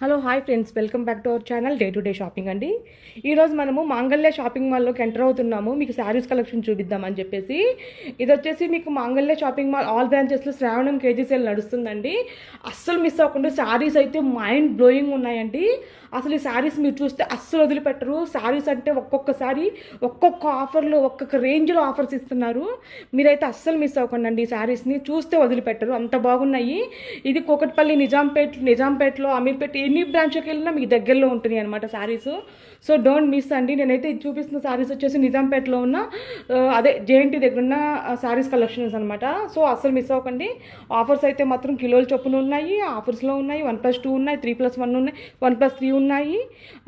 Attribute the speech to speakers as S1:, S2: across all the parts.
S1: Hello hi friends, welcome back to our channel day to day shopping అండి. ఈరోజు మనము మాంగళ్య షాపింగ్ మాల్లోకి ఎంటర్ అవుతున్నాము. మీకు శారీస్ కలెక్షన్ చూపిద్దామని చెప్పేసి. ఇది వచ్చేసి మీకు మాంగళ్య షాపింగ్ మాల్ ఆల్ బ్రాంచెస్లో శ్రావణం కేజీ సేల్ నడుస్తుందండి. అస్సలు మిస్ అవ్వకుండా శారీస్ అయితే మైండ్ బ్లోయింగ్ ఉన్నాయండి. అసలు ఈ శారీస్ మీరు చూస్తే అస్సలు వదిలిపెట్టరు. శారీస్ అంటే ఒక్కొక్కసారి ఒక్కొక్క ఆఫర్లో ఒక్కొక్క రేంజ్లో ఆఫర్స్ ఇస్తున్నారు. మీరైతే అస్సలు మిస్ అవ్వకండి. ఈ శారీస్ని చూస్తే వదిలిపెట్టరు, అంత బాగున్నాయి. ఇది కూకట్పల్లి, నిజాంపేటలో, అమీర్పేట ఎన్ని బ్రాంచ్కి వెళ్ళినా మీకు దగ్గరలో ఉంటుంది అనమాట శారీస్. సో డోంట్ మిస్ అండి. నేనైతే ఇది చూపిస్తున్న శారీస్ వచ్చేసి నిజాంపేటలో ఉన్న అదే జేఎన్టీ దగ్గర ఉన్న శారీస్ కలెక్షన్స్ అనమాట. సో అస్సలు మిస్ అవ్వకండి. ఆఫర్స్ అయితే మాత్రం కిలోల చొప్పున ఉన్నాయి, ఆఫర్స్లో ఉన్నాయి. 1+2 ఉన్నాయి, 3+1 ఉన్నాయి, 1+3 ఉన్నాయి.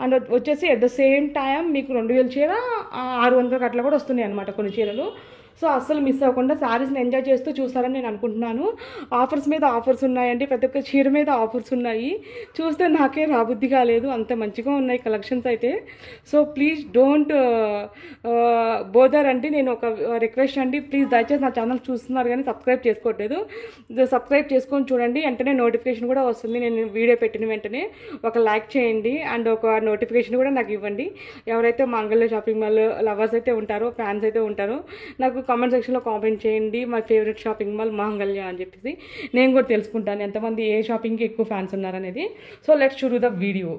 S1: అండ్ వచ్చేసి అట్ ద సేమ్ టైం మీకు 2000 చీర 600 అట్లా కూడా వస్తున్నాయి అనమాట కొన్ని చీరలు. సో అస్సలు మిస్ అవ్వకుండా శారీస్ని ఎంజాయ్ చేస్తూ చూస్తారని నేను అనుకుంటున్నాను. ఆఫర్స్ మీద ఆఫర్స్ ఉన్నాయండి, ప్రతి ఒక్క చీర మీద ఆఫర్స్ ఉన్నాయి. చూస్తే నాకే రాబుద్ధి కాలేదు, అంత మంచిగా ఉన్నాయి కలెక్షన్స్ అయితే. సో ప్లీజ్ డోంట్ బోదర్ అండి. నేను ఒక రిక్వెస్ట్ అండి, ప్లీజ్ దయచేసి నా ఛానల్ చూస్తున్నారు కానీ సబ్స్క్రైబ్ చేసుకోవట్లేదు. సబ్స్క్రైబ్ చేసుకొని చూడండి, వెంటనే నోటిఫికేషన్ కూడా వస్తుంది. నేను వీడియో పెట్టిన వెంటనే ఒక లైక్ చేయండి అండ్ ఒక నోటిఫికేషన్ కూడా నాకు ఇవ్వండి. ఎవరైతే మాంగళ్య షాపింగ్ మాల్ లవర్స్ అయితే ఉంటారో, ఫ్యాన్స్ అయితే ఉంటారో, నాకు కామెంట్ సెక్షన్లో కామెంట్ చేయండి మై ఫేవరెట్ షాపింగ్ మాల్ మాంగళ్య అని చెప్పేసి. నేను కూడా తెలుసుకుంటాను ఎంతమంది ఏ షాపింగ్కి ఎక్కువ ఫ్యాన్స్ ఉన్నారనేది. సో లెట్స్ షురూ ద వీడియో.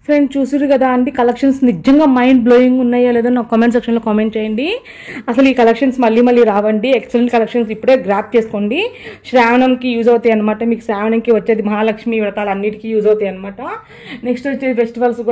S1: ఫ్రెండ్స్ చూసారు కదా అండి, కలెక్షన్స్ నిజంగా మైండ్ బ్లోయింగ్ ఉన్నాయో లేదో నాకు కామెంట్ సెక్షన్లో కామెంట్ చేయండి. అసలు ఈ కలెక్షన్స్ మళ్ళీ రావండి. ఎక్సలెంట్ కలెక్షన్స్ ఇప్పుడే గ్రాప్ చేసుకోండి. శ్రావణంకి యూజ్ అవుతాయి అనమాట. మీకు శ్రావణంకి వచ్చేది మహాలక్ష్మి వ్రతాలు అన్నిటికీ యూజ్ అవుతాయి అనమాట. నెక్స్ట్ వచ్చేది ఫెస్టివల్స్ కూడా